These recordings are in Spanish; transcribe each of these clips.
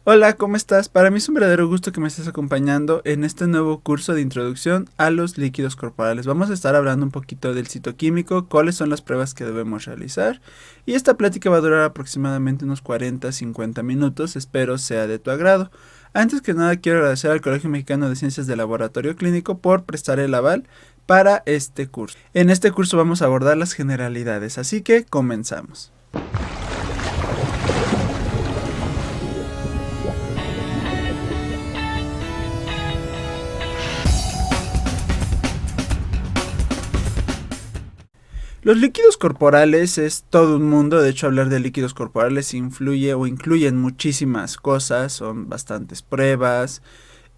Hola, ¿cómo estás? Para mí es un verdadero gusto que me estés acompañando en este nuevo curso de introducción a los líquidos corporales. Vamos a estar hablando un poquito del citoquímico, cuáles son las pruebas que debemos realizar y esta plática va a durar aproximadamente unos 40-50 minutos, espero sea de tu agrado. Antes que nada quiero agradecer al Colegio Mexicano de Ciencias del Laboratorio Clínico por prestar el aval para este curso. En este curso vamos a abordar las generalidades, así que comenzamos. Los líquidos corporales es todo un mundo, de hecho hablar de líquidos corporales influye o incluyen muchísimas cosas, son bastantes pruebas,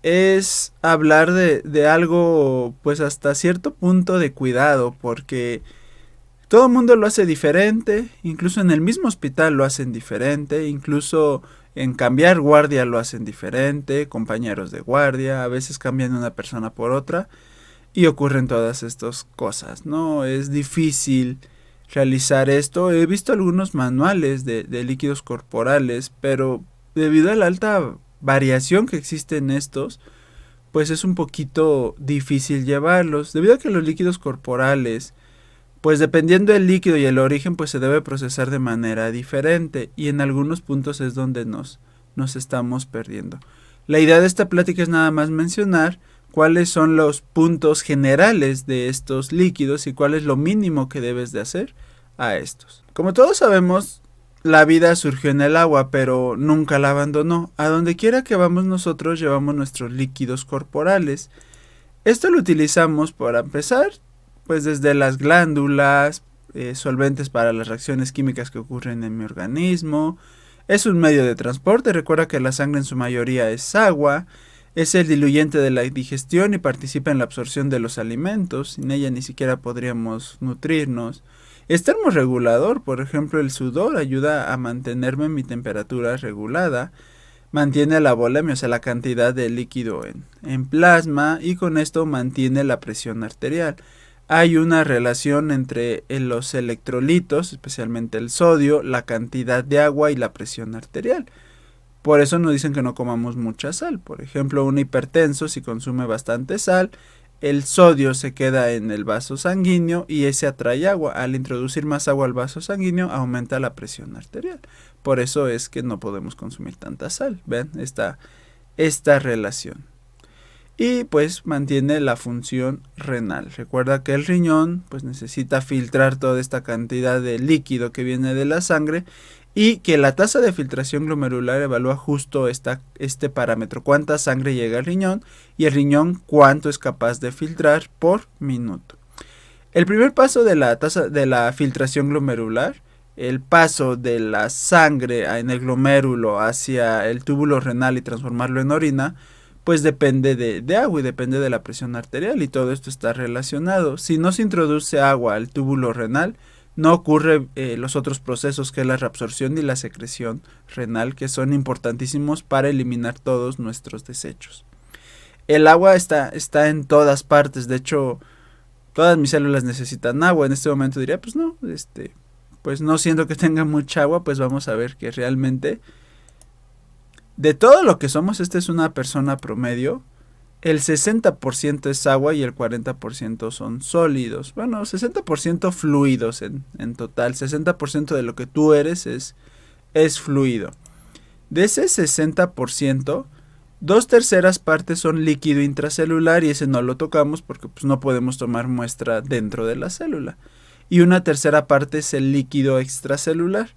es hablar de algo pues hasta cierto punto de cuidado porque todo el mundo lo hace diferente, incluso en el mismo hospital lo hacen diferente, incluso en cambiar guardia lo hacen diferente, compañeros de guardia, a veces cambian una persona por otra. Y ocurren todas estas cosas, ¿no? Es difícil realizar esto. He visto algunos manuales de líquidos corporales, pero debido a la alta variación que existe en estos, pues es un poquito difícil llevarlos. Debido a que los líquidos corporales, pues dependiendo del líquido y el origen, pues se debe procesar de manera diferente. Y en algunos puntos es donde nos estamos perdiendo. La idea de esta plática es nada más mencionar cuáles son los puntos generales de estos líquidos y cuál es lo mínimo que debes de hacer a estos. Como todos sabemos, la vida surgió en el agua, pero nunca la abandonó. A donde quiera que vamos nosotros llevamos nuestros líquidos corporales. Esto lo utilizamos para empezar, pues desde las glándulas, solventes para las reacciones químicas que ocurren en mi organismo. Es un medio de transporte, recuerda que la sangre en su mayoría es agua. Es el diluyente de la digestión y participa en la absorción de los alimentos. Sin ella ni siquiera podríamos nutrirnos. Es termorregulador, por ejemplo, el sudor ayuda a mantenerme mi temperatura regulada. Mantiene la volemia, o sea, la cantidad de líquido en plasma, y con esto mantiene la presión arterial. Hay una relación entre los electrolitos, especialmente el sodio, la cantidad de agua y la presión arterial. Por eso nos dicen que no comamos mucha sal. Por ejemplo, un hipertenso, si consume bastante sal, el sodio se queda en el vaso sanguíneo y ese atrae agua. Al introducir más agua al vaso sanguíneo, aumenta la presión arterial. Por eso es que no podemos consumir tanta sal. ¿Ven? Esta relación. Y pues mantiene la función renal. Recuerda que el riñón pues necesita filtrar toda esta cantidad de líquido que viene de la sangre, y que la tasa de filtración glomerular evalúa justo este parámetro, cuánta sangre llega al riñón y el riñón cuánto es capaz de filtrar por minuto. El primer paso de la tasa de la filtración glomerular, el paso de la sangre en el glomérulo hacia el túbulo renal y transformarlo en orina, pues depende de agua y depende de la presión arterial, y todo esto está relacionado. Si no se introduce agua al túbulo renal, no ocurre los otros procesos, que es la reabsorción y la secreción renal, que son importantísimos para eliminar todos nuestros desechos. El agua está en todas partes, de hecho todas mis células necesitan agua. En este momento diría, pues no, pues no siento que tenga mucha agua, pues vamos a ver que realmente de todo lo que somos, esta es una persona promedio. El 60% es agua y el 40% son sólidos. Bueno, 60% fluidos en total. 60% de lo que tú eres es fluido. De ese 60%, 2/3 partes son líquido intracelular, y ese no lo tocamos porque pues, no podemos tomar muestra dentro de la célula. Y 1/3 parte es el líquido extracelular.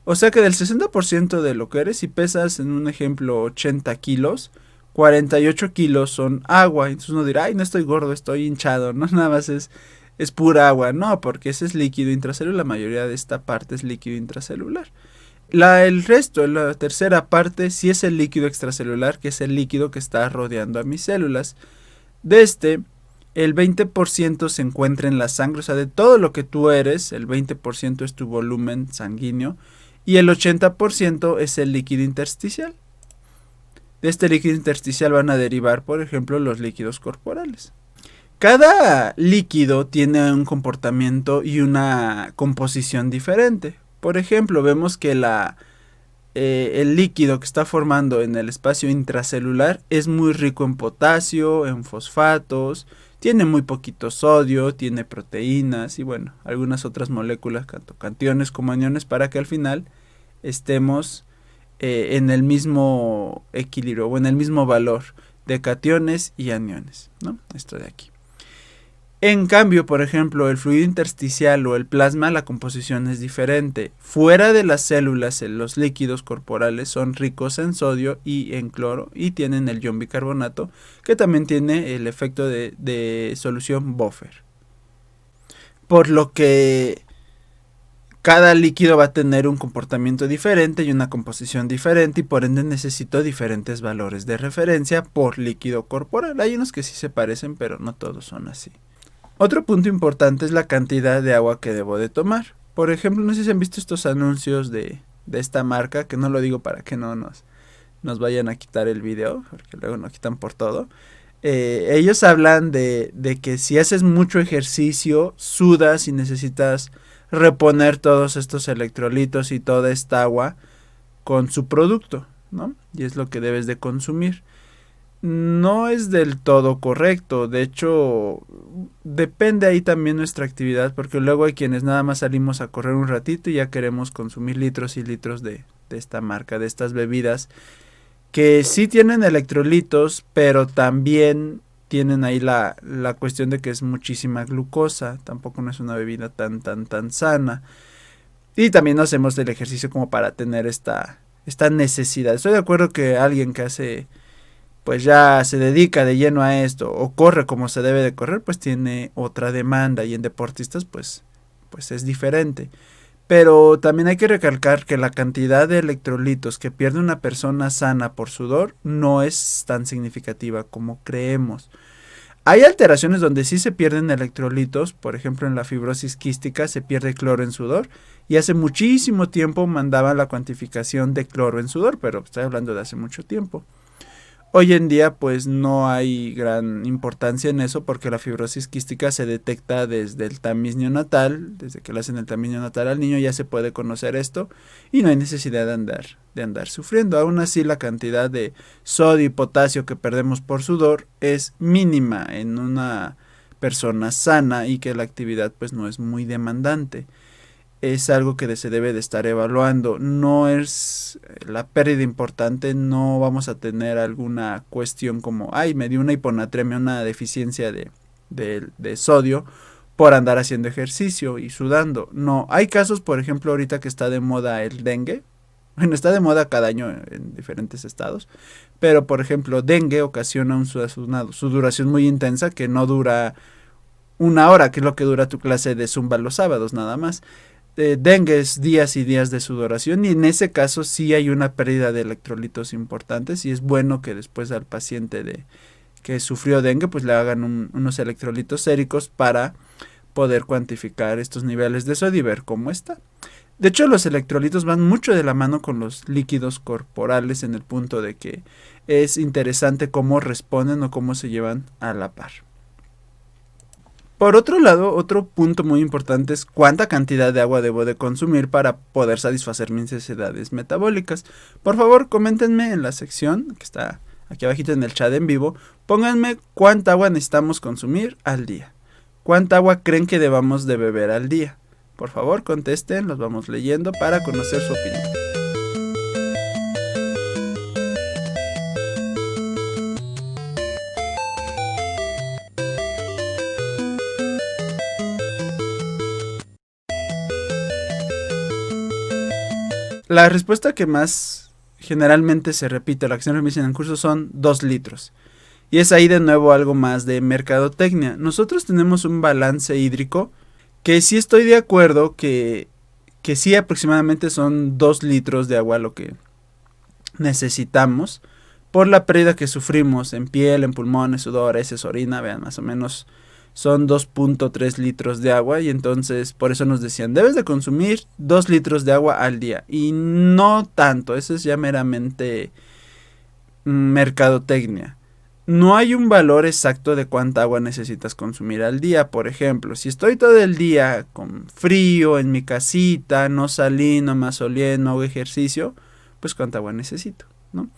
O sea que del 60% de lo que eres, si pesas en un ejemplo 80 kilos, 48 kilos son agua. Entonces uno dirá, ay, no estoy gordo, estoy hinchado, no, nada más es pura agua. No, porque ese es líquido intracelular, la mayoría de esta parte es líquido intracelular. El resto, la tercera parte, sí es el líquido extracelular, que es el líquido que está rodeando a mis células. El 20% se encuentra en la sangre, o sea, de todo lo que tú eres, el 20% es tu volumen sanguíneo, y el 80% es el líquido intersticial. De este líquido intersticial van a derivar, por ejemplo, los líquidos corporales. Cada líquido tiene un comportamiento y una composición diferente. Por ejemplo, vemos que el líquido que está formando en el espacio intracelular es muy rico en potasio, en fosfatos, tiene muy poquito sodio, tiene proteínas y bueno, algunas otras moléculas, tanto cationes como aniones, para que al final estemos en el mismo equilibrio o en el mismo valor de cationes y aniones, ¿no? Esto de aquí. En cambio, por ejemplo, el fluido intersticial o el plasma, la composición es diferente. Fuera de las células, los líquidos corporales son ricos en sodio y en cloro y tienen el ion bicarbonato, que también tiene el efecto de solución buffer. Por lo que cada líquido va a tener un comportamiento diferente y una composición diferente y por ende necesito diferentes valores de referencia por líquido corporal. Hay unos que sí se parecen, pero no todos son así. Otro punto importante es la cantidad de agua que debo de tomar. Por ejemplo, no sé si han visto estos anuncios de esta marca, que no lo digo para que no nos vayan a quitar el video, porque luego nos quitan por todo. Ellos hablan de que si haces mucho ejercicio, sudas y necesitas reponer todos estos electrolitos y toda esta agua con su producto, ¿no? Y es lo que debes de consumir. No es del todo correcto, de hecho depende ahí también nuestra actividad, porque luego hay quienes nada más salimos a correr un ratito y ya queremos consumir litros y litros de esta marca, de estas bebidas, que sí tienen electrolitos, pero también tienen ahí la cuestión de que es muchísima glucosa, tampoco no es una bebida tan sana, y también no hacemos el ejercicio como para tener esta necesidad. Estoy de acuerdo que alguien que hace pues ya se dedica de lleno a esto o corre como se debe de correr, pues tiene otra demanda y en deportistas pues es diferente. Pero también hay que recalcar que la cantidad de electrolitos que pierde una persona sana por sudor no es tan significativa como creemos. Hay alteraciones donde sí se pierden electrolitos, por ejemplo en la fibrosis quística se pierde cloro en sudor y hace muchísimo tiempo mandaban la cuantificación de cloro en sudor, pero estoy hablando de hace mucho tiempo. Hoy en día pues no hay gran importancia en eso porque la fibrosis quística se detecta desde el tamiz neonatal, desde que le hacen el tamiz neonatal al niño ya se puede conocer esto y no hay necesidad de andar sufriendo. Aún así la cantidad de sodio y potasio que perdemos por sudor es mínima en una persona sana y que la actividad pues no es muy demandante. Es algo que se debe de estar evaluando, no es la pérdida importante, no vamos a tener alguna cuestión como, ay, me dio una hiponatremia, una deficiencia de sodio por andar haciendo ejercicio y sudando. No, hay casos, por ejemplo, ahorita que está de moda el dengue, bueno, está de moda cada año en diferentes estados, pero por ejemplo, dengue ocasiona una sudoración muy intensa que no dura una hora, que es lo que dura tu clase de zumba los sábados, nada más. Dengue es días y días de sudoración y en ese caso sí hay una pérdida de electrolitos importantes y es bueno que después al paciente que sufrió dengue pues le hagan unos electrolitos séricos para poder cuantificar estos niveles de sodio y ver cómo está. De hecho los electrolitos van mucho de la mano con los líquidos corporales en el punto de que es interesante cómo responden o cómo se llevan a la par. Por otro lado, otro punto muy importante es cuánta cantidad de agua debo de consumir para poder satisfacer mis necesidades metabólicas. Por favor, coméntenme en la sección que está aquí abajito en el chat en vivo, pónganme cuánta agua necesitamos consumir al día. ¿Cuánta agua creen que debamos de beber al día? Por favor, contesten, los vamos leyendo para conocer su opinión. La respuesta que más generalmente se repite, la que siempre me dicen en curso, son 2 litros. Y es ahí de nuevo algo más de mercadotecnia. Nosotros tenemos un balance hídrico que sí estoy de acuerdo que sí aproximadamente son 2 litros de agua lo que necesitamos por la pérdida que sufrimos en piel, en pulmones, sudor, heces, orina, vean más o menos son 2.3 litros de agua y entonces por eso nos decían debes de consumir 2 litros de agua al día y no tanto, eso es ya meramente mercadotecnia. No hay un valor exacto de cuánta agua necesitas consumir al día. Por ejemplo, si estoy todo el día con frío en mi casita, no salí, no más olí, no hago ejercicio, pues cuánta agua necesito, ¿no?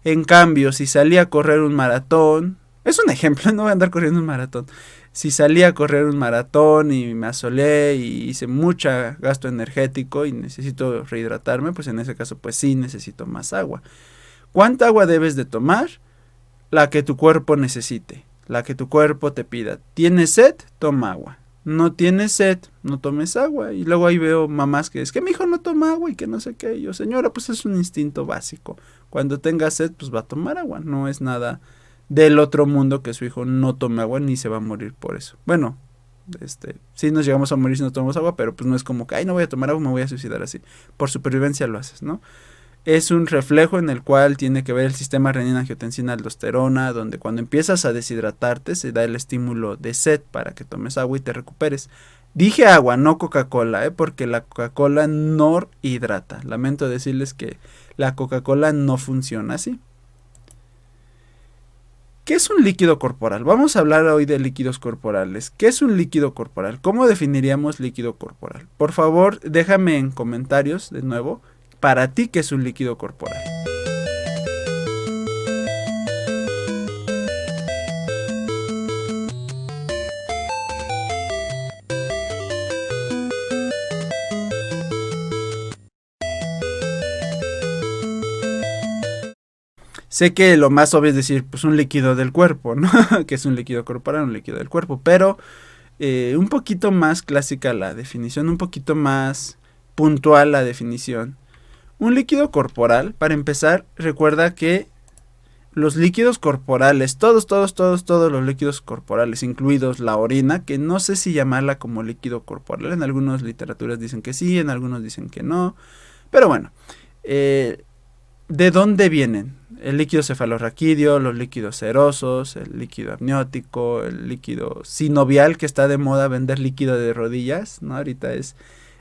En cambio, si salí a correr un maratón, es un ejemplo, no voy a andar corriendo un maratón. Si salí a correr un maratón y me asolé y hice mucho gasto energético y necesito rehidratarme, pues en ese caso pues sí necesito más agua. ¿Cuánta agua debes de tomar? La que tu cuerpo necesite, la que tu cuerpo te pida. ¿Tienes sed? Toma agua. No tienes sed, no tomes agua. Y luego ahí veo mamás que es que mi hijo no toma agua y que no sé qué. Y yo, señora, pues es un instinto básico. Cuando tenga sed, pues va a tomar agua. No es nada del otro mundo que su hijo no tome agua ni se va a morir por eso. Bueno, sí nos llegamos a morir si no tomamos agua, pero pues no es como que, ay, no voy a tomar agua, me voy a suicidar así. Por supervivencia lo haces, ¿no? Es un reflejo en el cual tiene que ver el sistema renina-angiotensina-aldosterona, donde cuando empiezas a deshidratarte se da el estímulo de sed para que tomes agua y te recuperes. Dije agua, no Coca-Cola, porque la Coca-Cola no hidrata. Lamento decirles que la Coca-Cola no funciona así. ¿Qué es un líquido corporal? Vamos a hablar hoy de líquidos corporales. ¿Qué es un líquido corporal? ¿Cómo definiríamos líquido corporal? Por favor, déjame en comentarios de nuevo. Para ti, ¿qué es un líquido corporal? Sé que lo más obvio es decir, pues un líquido del cuerpo, ¿no? Que es un líquido corporal, un líquido del cuerpo, pero un poquito más clásica la definición, un poquito más puntual la definición. Un líquido corporal, para empezar, recuerda que los líquidos corporales, todos los líquidos corporales, incluidos la orina, que no sé si llamarla como líquido corporal, en algunas literaturas dicen que sí, en algunos dicen que no, pero bueno, ¿de dónde vienen? El líquido cefalorraquídeo, los líquidos serosos, el líquido amniótico, el líquido sinovial, que está de moda vender líquido de rodillas, ¿no? Ahorita es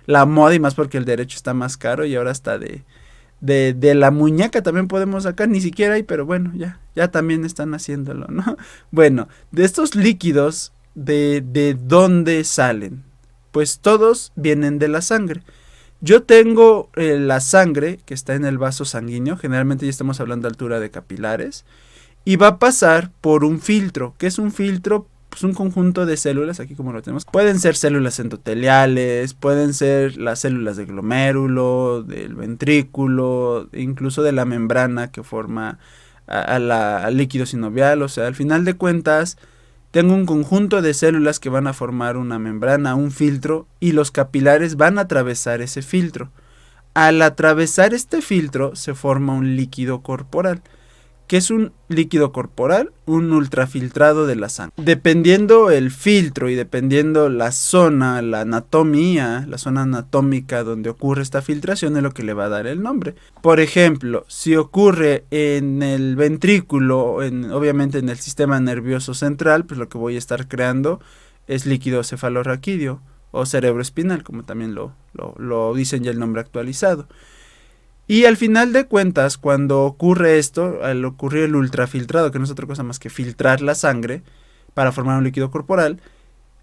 la moda y más porque el derecho está más caro y ahora está de la muñeca también podemos sacar, ni siquiera hay, pero bueno, ya también están haciéndolo, ¿no? Bueno, de estos líquidos, ¿de dónde salen? Pues todos vienen de la sangre. Yo tengo la sangre que está en el vaso sanguíneo, generalmente ya estamos hablando de altura de capilares, y va a pasar por un filtro. ¿Qué es un filtro? Pues un conjunto de células, aquí como lo tenemos. Pueden ser células endoteliales, pueden ser las células del glomérulo, del ventrículo, incluso de la membrana que forma al líquido sinovial. O sea, al final de cuentas, tengo un conjunto de células que van a formar una membrana, un filtro, y los capilares van a atravesar ese filtro. Al atravesar este filtro se forma un líquido corporal. ¿Qué es un líquido corporal? Un ultrafiltrado de la sangre. Dependiendo el filtro y dependiendo la zona, la anatomía, la zona anatómica donde ocurre esta filtración es lo que le va a dar el nombre. Por ejemplo, si ocurre en el ventrículo, obviamente en el sistema nervioso central, pues lo que voy a estar creando es líquido cefalorraquídeo o cerebroespinal, como también lo dicen ya el nombre actualizado. Y al final de cuentas, cuando ocurre esto, al ocurrir el ultrafiltrado, que no es otra cosa más que filtrar la sangre para formar un líquido corporal,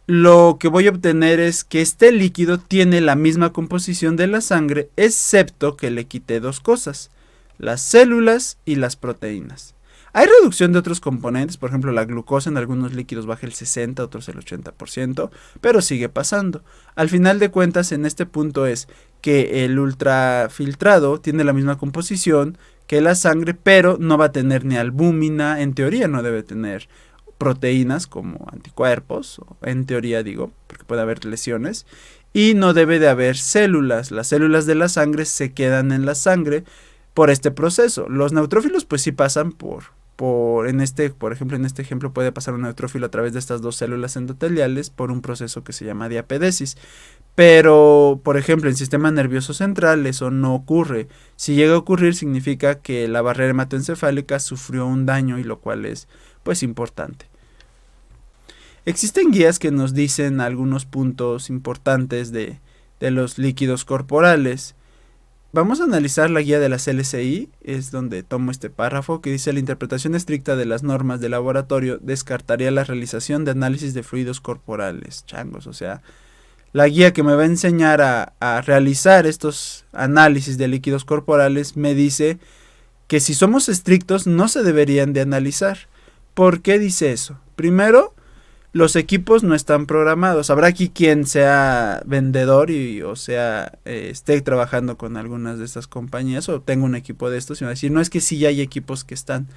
lo que voy a obtener es que este líquido tiene la misma composición de la sangre, excepto que le quité dos cosas, las células y las proteínas. Hay reducción de otros componentes, por ejemplo la glucosa en algunos líquidos baja el 60%, otros el 80%, pero sigue pasando. Al final de cuentas, en este punto es que el ultrafiltrado tiene la misma composición que la sangre, pero no va a tener ni albúmina, en teoría no debe tener proteínas como anticuerpos, en teoría digo, porque puede haber lesiones, y no debe de haber células. Las células de la sangre se quedan en la sangre por este proceso. Los neutrófilos pues sí pasan por ejemplo, en este ejemplo puede pasar un neutrófilo a través de estas dos células endoteliales por un proceso que se llama diapedesis. Pero, por ejemplo, en el sistema nervioso central eso no ocurre. Si llega a ocurrir significa que la barrera hematoencefálica sufrió un daño y lo cual es pues importante. Existen guías que nos dicen algunos puntos importantes de los líquidos corporales. Vamos a analizar la guía de las LCI, es donde tomo este párrafo que dice: la interpretación estricta de las normas de laboratorio descartaría la realización de análisis de fluidos corporales. Changos, o sea, La guía que me va a enseñar a realizar estos análisis de líquidos corporales me dice que si somos estrictos no se deberían de analizar. ¿Por qué dice eso? Primero, los equipos no están programados. Habrá aquí quien sea vendedor o sea, esté trabajando con algunas de estas compañías o tenga un equipo de estos y va a decir, no, es que sí hay equipos que están.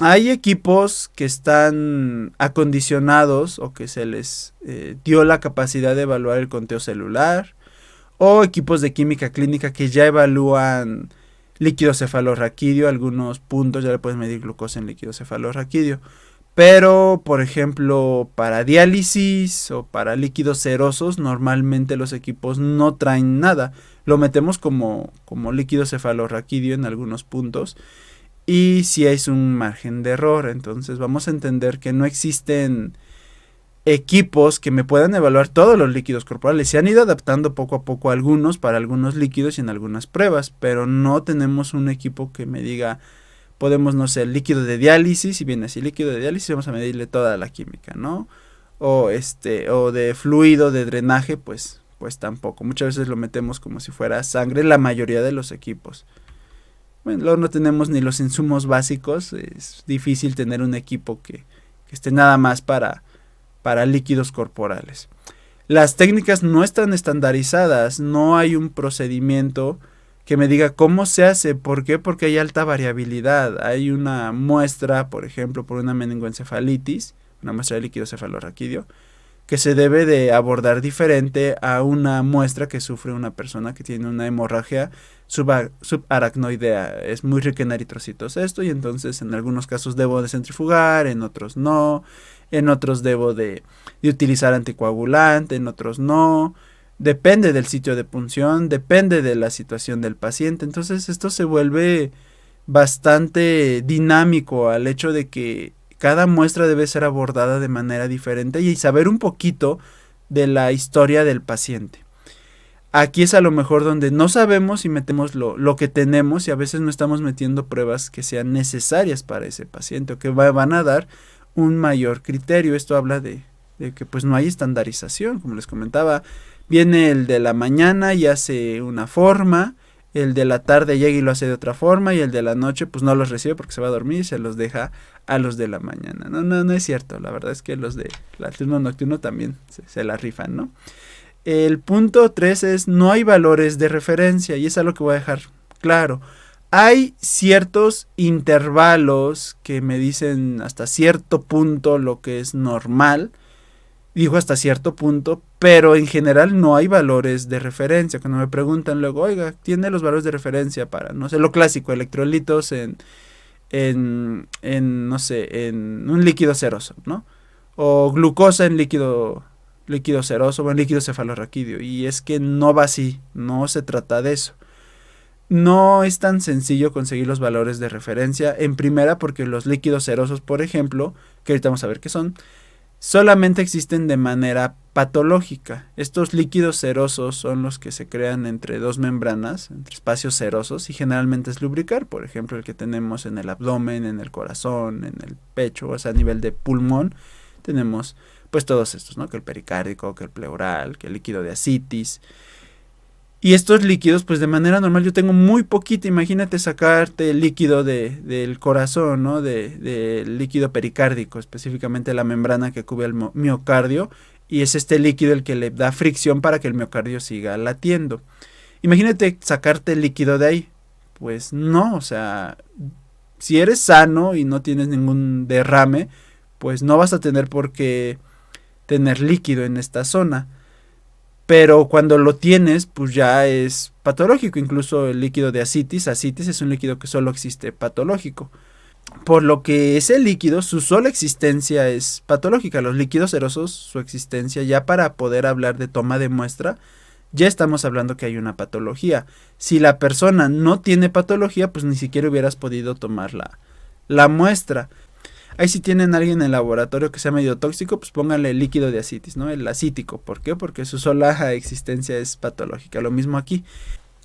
Hay equipos que están acondicionados o que se les dio la capacidad de evaluar el conteo celular, o equipos de química clínica que ya evalúan líquido cefalorraquídeo, algunos puntos ya le puedes medir glucosa en líquido cefalorraquídeo. Pero, por ejemplo, para diálisis o para líquidos serosos, normalmente los equipos no traen nada. Lo metemos como líquido cefalorraquídeo en algunos puntos. Y si es un margen de error, entonces vamos a entender que no existen equipos que me puedan evaluar todos los líquidos corporales. Se han ido adaptando poco a poco algunos para algunos líquidos y en algunas pruebas, pero no tenemos un equipo que me diga, podemos, no sé, el líquido de diálisis, si viene así líquido de diálisis, vamos a medirle toda la química, ¿no? O de fluido de drenaje, pues tampoco. Muchas veces lo metemos como si fuera sangre, la mayoría de los equipos. Bueno, luego no tenemos ni los insumos básicos, es difícil tener un equipo que esté nada más para líquidos corporales. Las técnicas no están estandarizadas, no hay un procedimiento que me diga cómo se hace. ¿Por qué? Porque hay alta variabilidad. Hay una muestra, por ejemplo, por una meningoencefalitis, una muestra de líquido cefalorraquídeo, que se debe de abordar diferente a una muestra que sufre una persona que tiene una hemorragia subaracnoidea. Es muy rica en eritrocitos esto, y entonces en algunos casos debo de centrifugar, en otros no, en otros debo de utilizar anticoagulante, en otros no. Depende del sitio de punción, depende de la situación del paciente. Entonces esto se vuelve bastante dinámico al hecho de que cada muestra debe ser abordada de manera diferente y saber un poquito de la historia del paciente. Aquí es a lo mejor donde no sabemos y metemos lo que tenemos, y a veces no estamos metiendo pruebas que sean necesarias para ese paciente o que van a dar un mayor criterio. Esto habla de que pues no hay estandarización, como les comentaba. Viene el de la mañana y hace una forma, el de la tarde llega y lo hace de otra forma, y el de la noche pues no los recibe porque se va a dormir y se los deja a los de la mañana. No es cierto, la verdad es que los de la turno nocturno también se la rifan, ¿no? El punto 3 es, no hay valores de referencia, y es algo que voy a dejar claro. Hay ciertos intervalos que me dicen hasta cierto punto lo que es normal, digo hasta cierto punto, pero en general no hay valores de referencia. Cuando me preguntan luego, oiga, ¿tiene los valores de referencia para, no sé, lo clásico, electrolitos no sé, en un líquido seroso, ¿no? O glucosa en líquido seroso o en líquido cefalorraquídeo? Y es que no va así, no se trata de eso. No es tan sencillo conseguir los valores de referencia, en primera porque los líquidos serosos, por ejemplo, que ahorita vamos a ver qué son, solamente existen de manera patológica. Estos líquidos serosos son los que se crean entre dos membranas, entre espacios serosos, y generalmente es lubricar, por ejemplo el que tenemos en el abdomen, en el corazón, en el pecho, o sea a nivel de pulmón, tenemos pues todos estos, ¿no? Que el pericárdico, que el pleural, que el líquido de ascitis. Y estos líquidos, pues de manera normal yo tengo muy poquito. Imagínate sacarte el líquido del corazón, ¿no? Del líquido pericárdico, específicamente la membrana que cubre el miocardio. Y es este líquido el que le da fricción para que el miocardio siga latiendo. Imagínate sacarte el líquido de ahí. Pues no, o sea, si eres sano y no tienes ningún derrame, pues no vas a tener por qué tener líquido en esta zona. Pero cuando lo tienes, pues ya es patológico. Incluso el líquido de ascitis es un líquido que solo existe patológico. Por lo que ese líquido, su sola existencia es patológica. Los líquidos serosos, su existencia, ya para poder hablar de toma de muestra, ya estamos hablando que hay una patología. Si la persona no tiene patología, pues ni siquiera hubieras podido tomar la muestra. Ahí si tienen a alguien en el laboratorio que sea medio tóxico, pues pónganle el líquido de ascitis, ¿no? El acítico. ¿Por qué? Porque su sola existencia es patológica. Lo mismo aquí.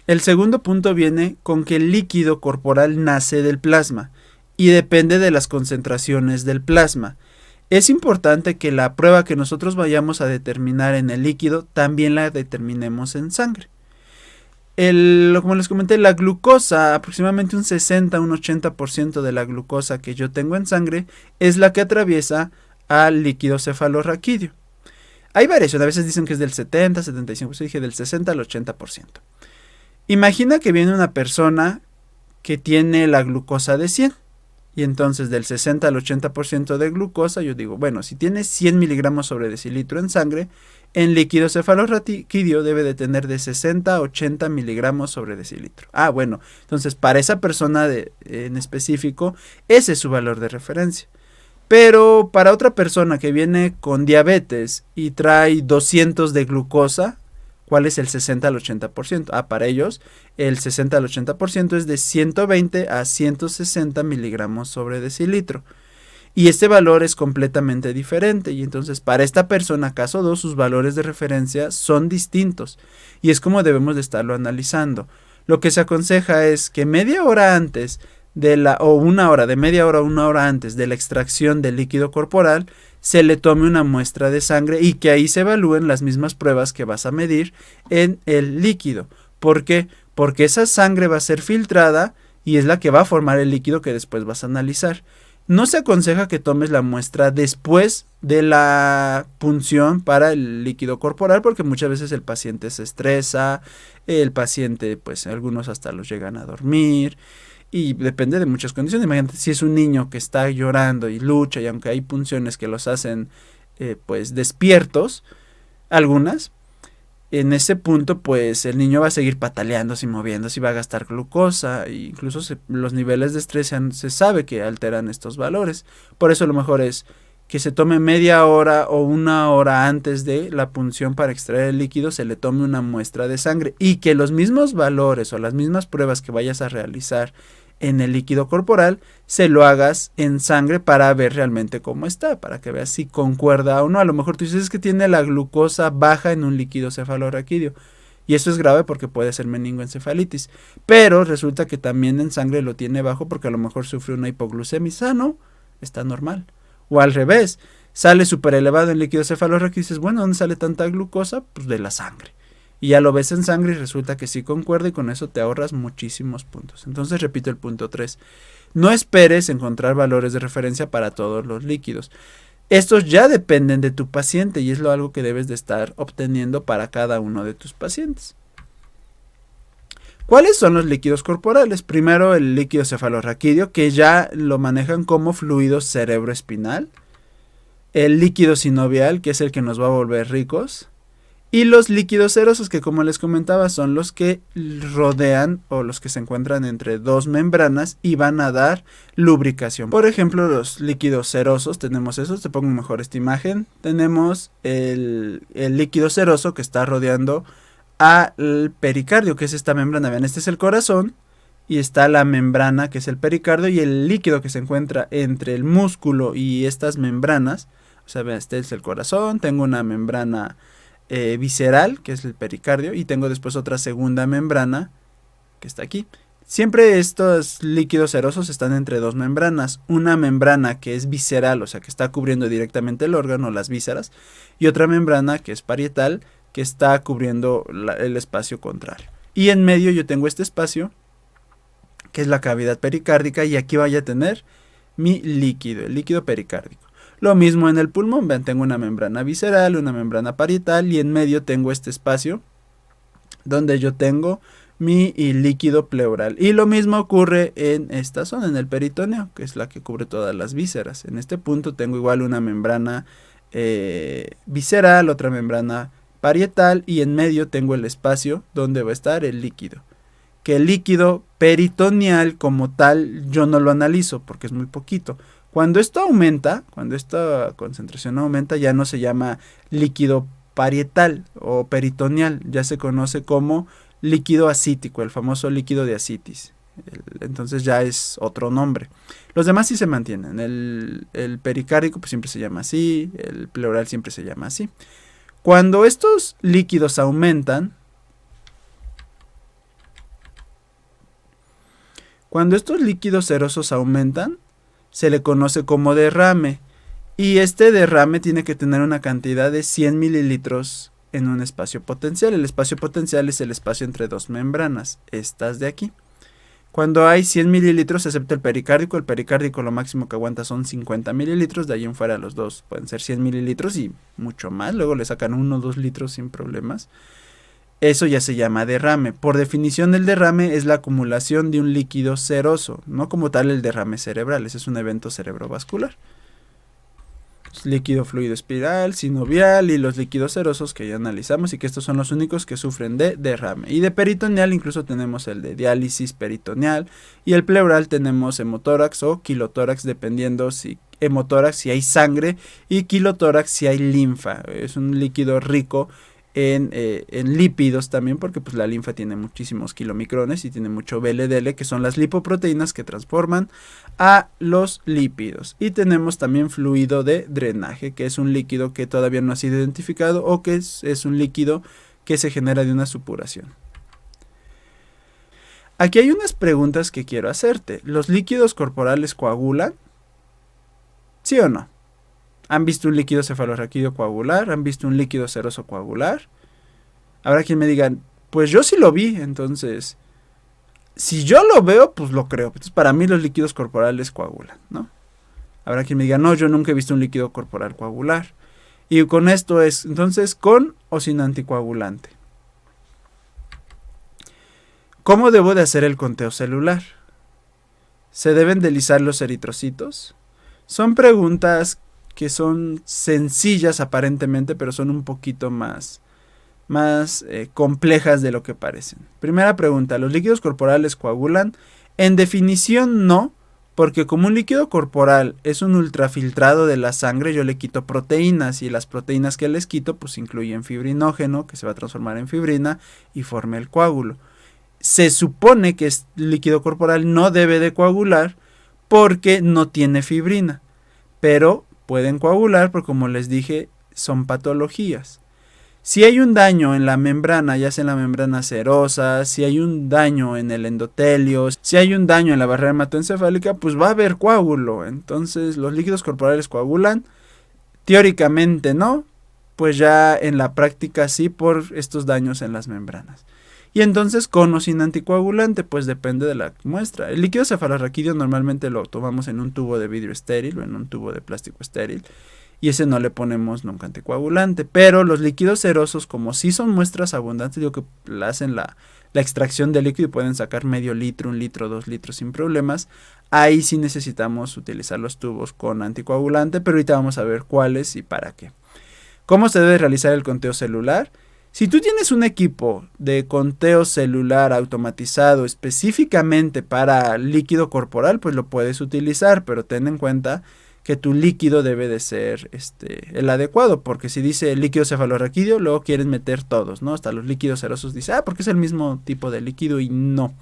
El segundo punto viene con que el líquido corporal nace del plasma y depende de las concentraciones del plasma. Es importante que la prueba que nosotros vayamos a determinar en el líquido también la determinemos en sangre. Como les comenté, la glucosa, aproximadamente un 60, un 80% de la glucosa que yo tengo en sangre es la que atraviesa al líquido cefalorraquídeo. Hay variación, a veces dicen que es del 70, 75%, yo dije del 60 al 80%. Imagina que viene una persona que tiene la glucosa de 100. Y entonces del 60 al 80% de glucosa, yo digo, bueno, si tiene 100 miligramos sobre decilitro en sangre, en líquido cefalorraquídeo debe de tener de 60 a 80 miligramos sobre decilitro. Ah, bueno, entonces para esa persona en específico, ese es su valor de referencia. Pero para otra persona que viene con diabetes y trae 200 de glucosa, ¿cuál es el 60 al 80%? Ah, para ellos el 60 al 80% es de 120 a 160 miligramos sobre decilitro. Y este valor es completamente diferente. Y entonces para esta persona, caso 2, sus valores de referencia son distintos. Y es como debemos de estarlo analizando. Lo que se aconseja es que media hora antes o una hora, de media hora a una hora antes de la extracción del líquido corporal, se le tome una muestra de sangre y que ahí se evalúen las mismas pruebas que vas a medir en el líquido. ¿Por qué? Porque esa sangre va a ser filtrada y es la que va a formar el líquido que después vas a analizar. No se aconseja que tomes la muestra después de la punción para el líquido corporal porque muchas veces el paciente se estresa, el paciente pues algunos hasta los llegan a dormir. Y depende de muchas condiciones. Imagínate si es un niño que está llorando y lucha y aunque hay punciones que los hacen pues despiertos, algunas, en ese punto pues el niño va a seguir pataleándose y moviéndose y va a gastar glucosa e incluso los niveles de estrés se sabe que alteran estos valores. Por eso lo mejor es que se tome media hora o una hora antes de la punción para extraer el líquido, se le tome una muestra de sangre y que los mismos valores o las mismas pruebas que vayas a realizar en el líquido corporal, se lo hagas en sangre para ver realmente cómo está, para que veas si concuerda o no. A lo mejor tú dices que tiene la glucosa baja en un líquido cefalorraquídeo. Y eso es grave porque puede ser meningoencefalitis. Pero resulta que también en sangre lo tiene bajo porque a lo mejor sufre una hipoglucemia. ¿No? Está normal. O al revés, sale súper elevado en líquido cefalorraquídeo y dices, bueno, ¿dónde sale tanta glucosa? Pues de la sangre. Y ya lo ves en sangre y resulta que sí concuerda y con eso te ahorras muchísimos puntos. Entonces repito el punto 3. No esperes encontrar valores de referencia para todos los líquidos. Estos ya dependen de tu paciente y es algo que debes de estar obteniendo para cada uno de tus pacientes. ¿Cuáles son los líquidos corporales? Primero el líquido cefalorraquídeo, que ya lo manejan como fluido cerebroespinal. El líquido sinovial, que es el que nos va a volver ricos. Y los líquidos serosos, que como les comentaba, son los que rodean o los que se encuentran entre dos membranas y van a dar lubricación. Por ejemplo, los líquidos serosos, tenemos esos, te pongo mejor esta imagen. Tenemos el líquido seroso que está rodeando al pericardio, que es esta membrana. Vean, este es el corazón y está la membrana que es el pericardio y el líquido que se encuentra entre el músculo y estas membranas. O sea, vean, este es el corazón, tengo una membrana visceral, que es el pericardio, y tengo después otra segunda membrana que está aquí. Siempre estos líquidos serosos están entre dos membranas, una membrana que es visceral, o sea que está cubriendo directamente el órgano, las vísceras, y otra membrana que es parietal, que está cubriendo el espacio contrario. Y en medio yo tengo este espacio, que es la cavidad pericárdica, y aquí voy a tener mi líquido, el líquido pericárdico. Lo mismo en el pulmón, vean, tengo una membrana visceral, una membrana parietal y en medio tengo este espacio donde yo tengo mi líquido pleural. Y lo mismo ocurre en esta zona, en el peritoneo, que es la que cubre todas las vísceras. En este punto tengo igual una membrana visceral, otra membrana parietal y en medio tengo el espacio donde va a estar el líquido. Que el líquido peritoneal como tal yo no lo analizo porque es muy poquito. Cuando esto aumenta, cuando esta concentración aumenta, ya no se llama líquido parietal o peritoneal, ya se conoce como líquido ascítico, el famoso líquido de ascitis. Entonces ya es otro nombre. Los demás sí se mantienen. El pericárdico pues siempre se llama así, el pleural siempre se llama así. Cuando estos líquidos aumentan, cuando estos líquidos serosos aumentan, se le conoce como derrame Y este derrame tiene que tener una cantidad de 100 mililitros en un espacio potencial. El espacio potencial es el espacio entre dos membranas, estas de aquí. Cuando hay 100 mililitros, excepto el pericárdico lo máximo que aguanta son 50 mililitros, de ahí en fuera los dos pueden ser 100 mililitros y mucho más, luego le sacan 1 o 2 litros sin problemas. Eso ya se llama derrame. Por definición, el derrame es la acumulación de un líquido seroso, no como tal el derrame cerebral, ese es un evento cerebrovascular. Líquido fluido espiral, sinovial y los líquidos serosos que ya analizamos y que estos son los únicos que sufren de derrame. Y de peritoneal incluso tenemos el de diálisis peritoneal y el pleural tenemos hemotórax o quilotórax dependiendo si hemotórax si hay sangre y quilotórax si hay linfa. Es un líquido rico en lípidos también porque pues la linfa tiene muchísimos kilomicrones y tiene mucho VLDL que son las lipoproteínas que transforman a los lípidos. Y tenemos también fluido de drenaje que es un líquido que todavía no ha sido identificado o que es un líquido que se genera de una supuración. Aquí hay unas preguntas que quiero hacerte. ¿Los líquidos corporales coagulan? ¿Sí o no? ¿Han visto un líquido cefalorraquídeo coagular? ¿Han visto un líquido seroso coagular? Habrá quien me diga, pues yo sí lo vi, entonces, si yo lo veo, pues lo creo. Entonces, para mí los líquidos corporales coagulan, ¿no? Habrá quien me diga, no, yo nunca he visto un líquido corporal coagular. Y con esto es, entonces, ¿con o sin anticoagulante? ¿Cómo debo de hacer el conteo celular? ¿Se deben deslizar los eritrocitos? Son preguntas que son sencillas aparentemente, pero son un poquito más complejas de lo que parecen. Primera pregunta, ¿los líquidos corporales coagulan? En definición no, porque como un líquido corporal es un ultrafiltrado de la sangre, yo le quito proteínas y las proteínas que les quito pues incluyen fibrinógeno que se va a transformar en fibrina y forma el coágulo. Se supone que el líquido corporal no debe de coagular porque no tiene fibrina, pero pueden coagular porque como les dije son patologías. Si hay un daño en la membrana, ya sea en la membrana serosa, si hay un daño en el endotelio, si hay un daño en la barrera hematoencefálica, pues va a haber coágulo. Entonces, ¿los líquidos corporales coagulan? Teóricamente no, pues ya en la práctica sí por estos daños en las membranas. Y entonces, con o sin anticoagulante, pues depende de la muestra. El líquido cefalorraquídeo normalmente lo tomamos en un tubo de vidrio estéril o en un tubo de plástico estéril. Y ese no le ponemos nunca anticoagulante. Pero los líquidos serosos, como sí son muestras abundantes, digo que hacen la extracción del líquido y pueden sacar medio litro, 1 litro, 2 litros sin problemas. Ahí sí necesitamos utilizar los tubos con anticoagulante, pero ahorita vamos a ver cuáles y para qué. ¿Cómo se debe realizar el conteo celular? Si tú tienes un equipo de conteo celular automatizado específicamente para líquido corporal, pues lo puedes utilizar, pero ten en cuenta que tu líquido debe de ser el adecuado, porque si dice líquido cefalorraquídeo, luego quieres meter todos, ¿no? Hasta los líquidos serosos dice, porque es el mismo tipo de líquido y no.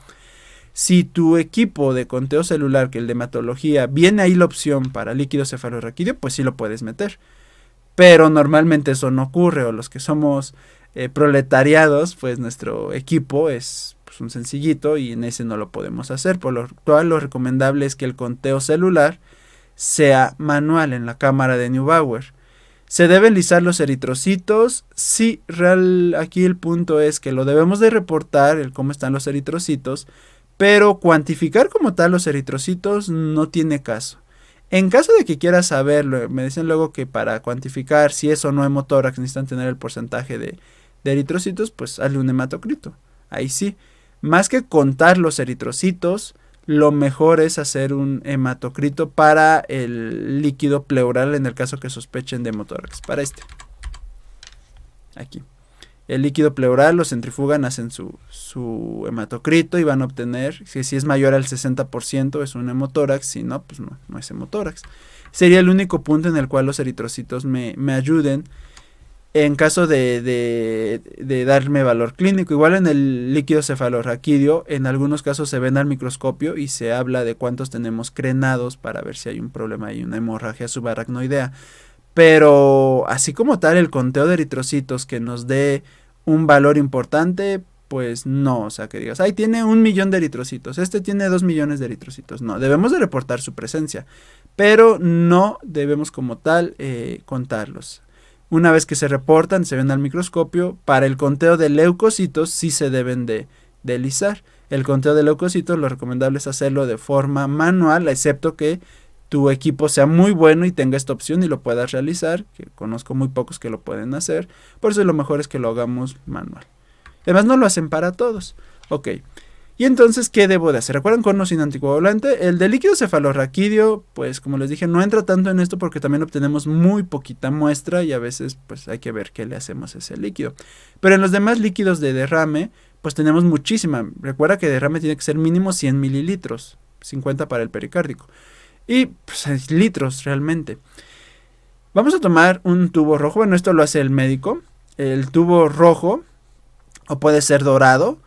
Si tu equipo de conteo celular, que el de hematología, viene ahí la opción para líquido cefalorraquídeo, pues sí lo puedes meter. Pero normalmente eso no ocurre, o los que somos proletariados, pues nuestro equipo es pues, un sencillito y en ese no lo podemos hacer. Por lo cual lo recomendable es que el conteo celular sea manual en la cámara de Neubauer. ¿Se deben lisar los eritrocitos? Sí, aquí el punto es que lo debemos de reportar, el cómo están los eritrocitos, pero cuantificar como tal los eritrocitos no tiene caso. En caso de que quieras saberlo, me dicen luego que para cuantificar si es o no hemotórax necesitan tener el porcentaje de eritrocitos, pues hazle un hematocrito. Ahí sí. Más que contar los eritrocitos, lo mejor es hacer un hematocrito para el líquido pleural en el caso que sospechen de hemotórax. Para aquí. El líquido pleural lo centrifugan, hacen su hematocrito y van a obtener, si es mayor al 60% es un hemotórax, si no, pues no es hemotórax. Sería el único punto en el cual los eritrocitos me ayuden en caso de darme valor clínico. Igual en el líquido cefalorraquídeo, en algunos casos se ven al microscopio y se habla de cuántos tenemos crenados para ver si hay un problema y una hemorragia subaracnoidea. Pero así como tal, el conteo de eritrocitos que nos dé un valor importante, pues no, o sea, que digas, ay, tiene 1 millón de eritrocitos, este tiene 2 millones de eritrocitos. No, debemos de reportar su presencia, pero no debemos como tal contarlos. Una vez que se reportan, se ven al microscopio, para el conteo de leucocitos sí se deben de lisar. El conteo de leucocitos, lo recomendable es hacerlo de forma manual, excepto que tu equipo sea muy bueno y tenga esta opción y lo puedas realizar, que conozco muy pocos que lo pueden hacer, por eso lo mejor es que lo hagamos manual. Además no lo hacen para todos. Ok. Y entonces, ¿qué debo de hacer? ¿Recuerdan con o sin anticoagulante? El de líquido cefalorraquídeo, pues como les dije, no entra tanto en esto porque también obtenemos muy poquita muestra y a veces pues hay que ver qué le hacemos a ese líquido. Pero en los demás líquidos de derrame, pues tenemos muchísima. Recuerda que derrame tiene que ser mínimo 100 mililitros, 50 para el pericárdico. Y pues litros realmente. Vamos a tomar un tubo rojo, bueno, esto lo hace el médico. El tubo rojo, o puede ser dorado,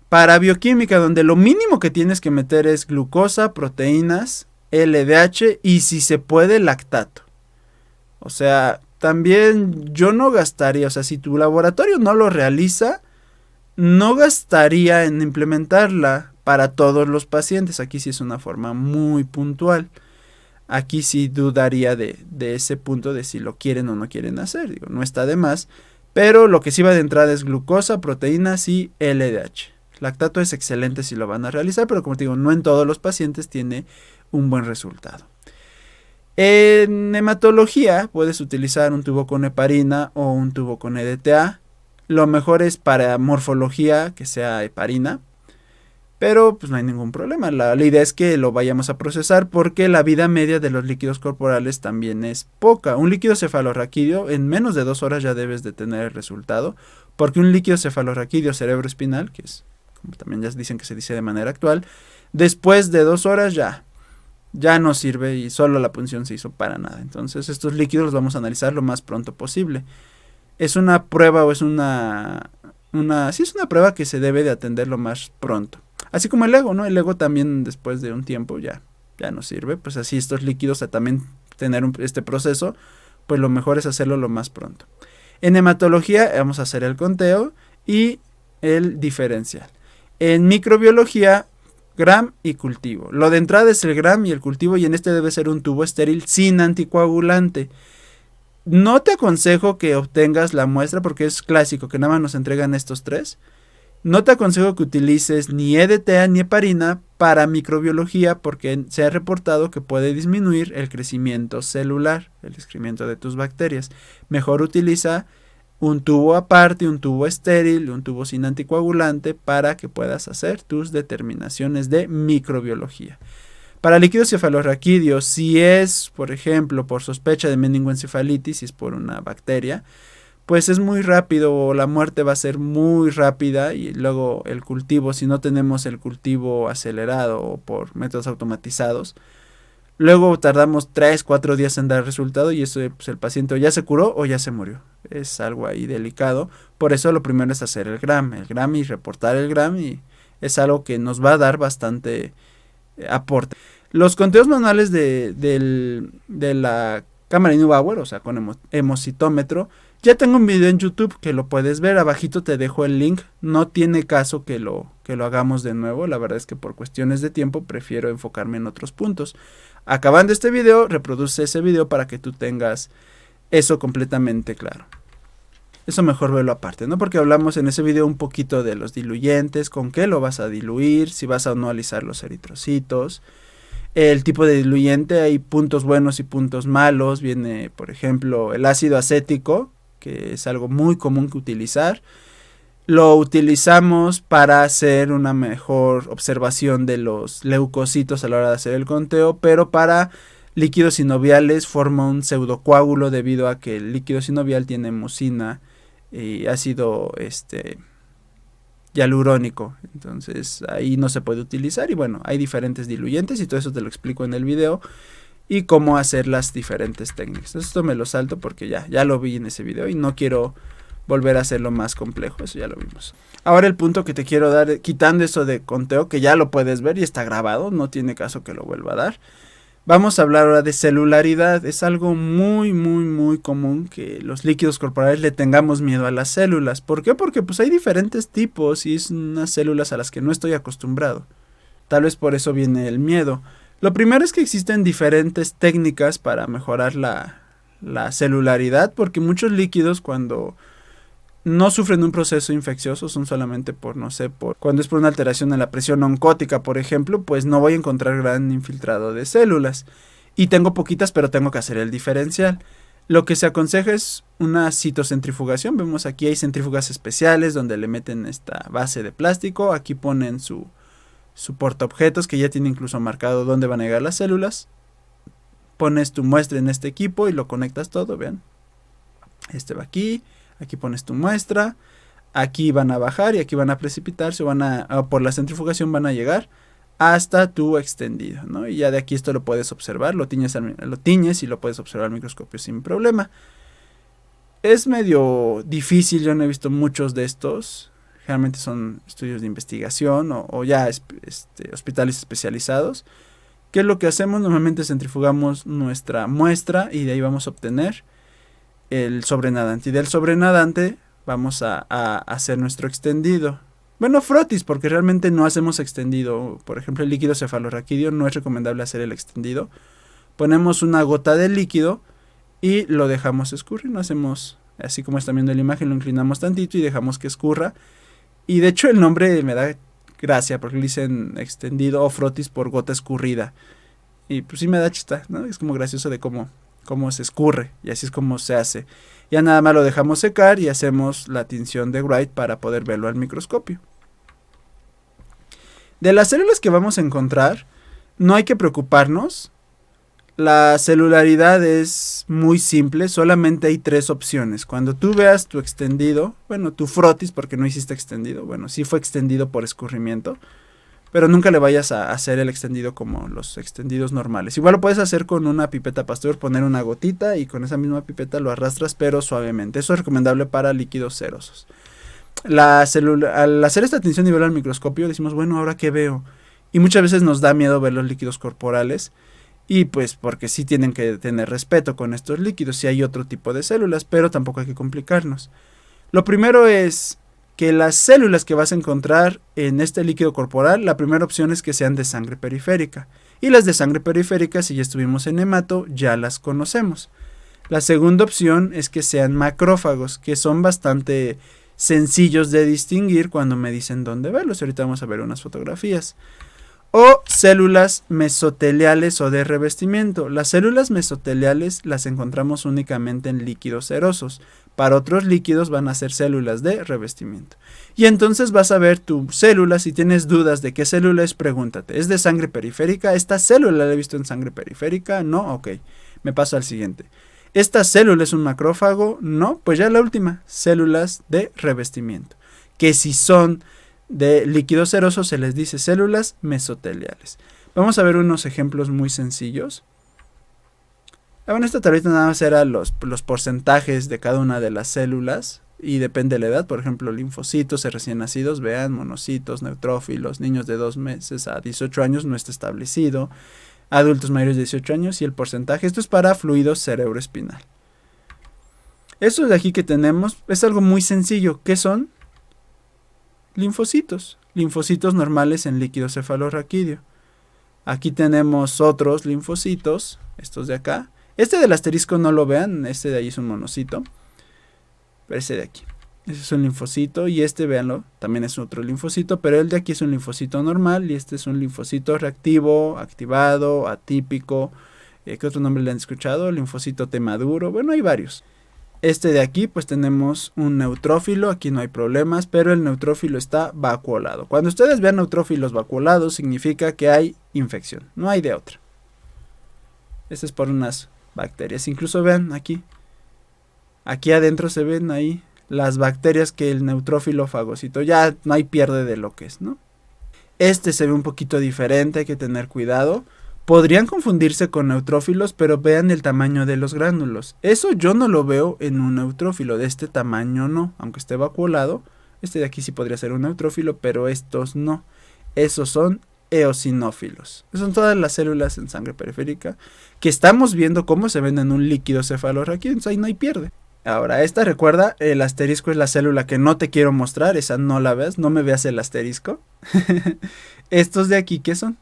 para bioquímica, donde lo mínimo que tienes que meter es glucosa, proteínas, LDH y si se puede lactato. O sea, también yo no gastaría, o sea, si tu laboratorio no lo realiza, no gastaría en implementarla para todos los pacientes. Aquí sí es una forma muy puntual. Aquí sí dudaría de ese punto de si lo quieren o no quieren hacer. Digo, no está de más. Pero lo que sí va de entrada es glucosa, proteínas y LDH. Lactato es excelente si lo van a realizar, pero como te digo, no en todos los pacientes tiene un buen resultado. En hematología puedes utilizar un tubo con heparina o un tubo con EDTA. Lo mejor es para morfología que sea heparina, pero pues no hay ningún problema. La idea es que lo vayamos a procesar porque la vida media de los líquidos corporales también es poca. Un líquido cefalorraquídeo en menos de 2 horas ya debes de tener el resultado, porque un líquido cefalorraquídeo cerebroespinal, que es como también ya dicen que se dice de manera actual, después de 2 horas ya no sirve y solo la punción se hizo para nada. Entonces estos líquidos los vamos a analizar lo más pronto posible. Es una prueba o es sí es una prueba que se debe de atender lo más pronto. Así como el ego, ¿no? El ego también después de un tiempo ya no sirve. Pues así estos líquidos, a también tener este proceso, pues lo mejor es hacerlo lo más pronto. En hematología vamos a hacer el conteo y el diferencial. En microbiología, gram y cultivo. Lo de entrada es el gram y el cultivo, y en este debe ser un tubo estéril sin anticoagulante. No te aconsejo que obtengas la muestra porque es clásico que nada más nos entregan estos tres. No te aconsejo que utilices ni EDTA ni heparina para microbiología porque se ha reportado que puede disminuir el crecimiento celular, el crecimiento de tus bacterias. Mejor utiliza un tubo aparte, un tubo estéril, un tubo sin anticoagulante para que puedas hacer tus determinaciones de microbiología. Para líquido cefalorraquídeo, si es, por ejemplo, por sospecha de meningoencefalitis, si es por una bacteria, pues es muy rápido o la muerte va a ser muy rápida, y luego el cultivo, si no tenemos el cultivo acelerado o por métodos automatizados, luego tardamos 3-4 días en dar resultado y eso pues el paciente o ya se curó o ya se murió. Es algo ahí delicado, por eso lo primero es hacer el gram y reportar el gram, y es algo que nos va a dar bastante aporte. Los conteos manuales de la cámara Neubauer, o sea con hemocitómetro, ya tengo un video en YouTube que lo puedes ver, abajito te dejo el link. No tiene caso que lo hagamos de nuevo, la verdad es que por cuestiones de tiempo prefiero enfocarme en otros puntos. Acabando este video, reproduce ese video para que tú tengas eso completamente claro. Eso mejor verlo aparte, ¿no? Porque hablamos en ese video un poquito de los diluyentes, con qué lo vas a diluir, si vas a no alisar los eritrocitos, el tipo de diluyente, hay puntos buenos y puntos malos. Viene, por ejemplo, el ácido acético, que es algo muy común que utilizar. Lo utilizamos para hacer una mejor observación de los leucocitos a la hora de hacer el conteo, pero para líquidos sinoviales forma un pseudocoágulo debido a que el líquido sinovial tiene mucina y ácido hialurónico, entonces ahí no se puede utilizar. Y bueno, hay diferentes diluyentes y todo eso te lo explico en el video y cómo hacer las diferentes técnicas. Esto me lo salto porque ya lo vi en ese video y no quiero volver a hacerlo más complejo, eso ya lo vimos. Ahora el punto que te quiero dar, quitando eso de conteo, que ya lo puedes ver y está grabado, no tiene caso que lo vuelva a dar. Vamos a hablar ahora de celularidad. Es algo muy común que los líquidos corporales le tengamos miedo a las células. ¿Por qué? Porque pues hay diferentes tipos y es unas células a las que no estoy acostumbrado. Tal vez por eso viene el miedo. Lo primero es que existen diferentes técnicas para mejorar la celularidad, porque muchos líquidos cuando no sufren un proceso infeccioso, son solamente por, no sé, cuando es por una alteración en la presión oncótica, por ejemplo, pues no voy a encontrar gran infiltrado de células. Y tengo poquitas, pero tengo que hacer el diferencial. Lo que se aconseja es una citocentrifugación. Vemos aquí hay centrífugas especiales donde le meten esta base de plástico. Aquí ponen su portaobjetos que ya tiene incluso marcado dónde van a llegar las células. Pones tu muestra en este equipo y lo conectas todo, vean. Este va aquí. Aquí pones tu muestra, aquí van a bajar y aquí van a precipitarse, por la centrifugación van a llegar hasta tu extendido, ¿no? Y ya de aquí esto lo puedes observar, lo tiñes y lo puedes observar al microscopio sin problema. Es medio difícil, yo no he visto muchos de estos, generalmente son estudios de investigación o ya hospitales especializados, que es lo que hacemos, normalmente centrifugamos nuestra muestra y de ahí vamos a obtener el sobrenadante. Y del sobrenadante vamos a hacer nuestro extendido. Bueno, frotis, porque realmente no hacemos extendido. Por ejemplo, el líquido cefalorraquídeo no es recomendable hacer el extendido. Ponemos una gota de líquido y lo dejamos escurrir. No hacemos, así como están viendo en la imagen, lo inclinamos tantito y dejamos que escurra. Y de hecho el nombre me da gracia porque le dicen extendido o frotis por gota escurrida. Y pues sí me da chista, ¿no? Es como gracioso de cómo se escurre y así es como se hace. Ya nada más lo dejamos secar y hacemos la tinción de Wright para poder verlo al microscopio. De las células que vamos a encontrar, no hay que preocuparnos. La celularidad es muy simple, solamente hay 3 opciones. Cuando tú veas tu extendido, bueno, tu frotis, porque no hiciste extendido, bueno, sí fue extendido por escurrimiento, pero nunca le vayas a hacer el extendido como los extendidos normales. Igual lo puedes hacer con una pipeta Pasteur, poner una gotita y con esa misma pipeta lo arrastras, pero suavemente. Eso es recomendable para líquidos cerosos. Al hacer esta tinción y verlo al microscopio, decimos, bueno, ¿ahora qué veo? Y muchas veces nos da miedo ver los líquidos corporales. Y pues porque sí tienen que tener respeto con estos líquidos, si hay otro tipo de células, pero tampoco hay que complicarnos. Lo primero es que las células que vas a encontrar en este líquido corporal, la primera opción es que sean de sangre periférica. Y las de sangre periférica, si ya estuvimos en hemato, ya las conocemos. La segunda opción es que sean macrófagos, que son bastante sencillos de distinguir cuando me dicen dónde verlos. Ahorita vamos a ver unas fotografías. O células mesoteliales o de revestimiento. Las células mesoteliales las encontramos únicamente en líquidos serosos. Para otros líquidos van a ser células de revestimiento. Y entonces vas a ver tu célula. Si tienes dudas de qué célula es, pregúntate. ¿Es de sangre periférica? ¿Esta célula la he visto en sangre periférica? No, ok. Me paso al siguiente. ¿Esta célula es un macrófago? No, pues ya la última. Células de revestimiento. Que si son de líquidos serosos se les dice células mesoteliales. Vamos a ver unos ejemplos muy sencillos. En esta tablita nada más eran los porcentajes de cada una de las células y depende de la edad. Por ejemplo, linfocitos recién nacidos, vean, monocitos, neutrófilos, niños de 2 meses a 18 años no está establecido, adultos mayores de 18 años y el porcentaje. Esto es para fluido cerebroespinal. Esto de aquí que tenemos es algo muy sencillo. ¿Qué son? Linfocitos normales en líquido cefalorraquídeo. Aquí tenemos otros linfocitos, estos de acá. Este del asterisco no lo vean, este de ahí es un monocito. Pero este de aquí, ese es un linfocito y este, véanlo, también es otro linfocito, pero el de aquí es un linfocito normal y este es un linfocito reactivo, activado, atípico. ¿Qué otro nombre le han escuchado? Linfocito T maduro, bueno, hay varios. Este de aquí pues tenemos un neutrófilo, aquí no hay problemas, pero el neutrófilo está vacuolado. Cuando ustedes vean neutrófilos vacuolados significa que hay infección, no hay de otra. Este es por unas bacterias, incluso vean aquí adentro se ven ahí las bacterias que el neutrófilo fagocito, ya no hay pierde de lo que es, ¿no? Este se ve un poquito diferente, hay que tener cuidado. Podrían confundirse con neutrófilos, pero vean el tamaño de los gránulos. Eso yo no lo veo en un neutrófilo, de este tamaño no, aunque esté vacuolado. Este de aquí sí podría ser un neutrófilo, pero estos no. Esos son eosinófilos. Son todas las células en sangre periférica que estamos viendo cómo se ven en un líquido cefalorraquídeo, entonces ahí no hay pierde. Ahora, esta recuerda, el asterisco es la célula que no te quiero mostrar, esa no la veas, no me veas el asterisco. Estos de aquí, ¿qué son?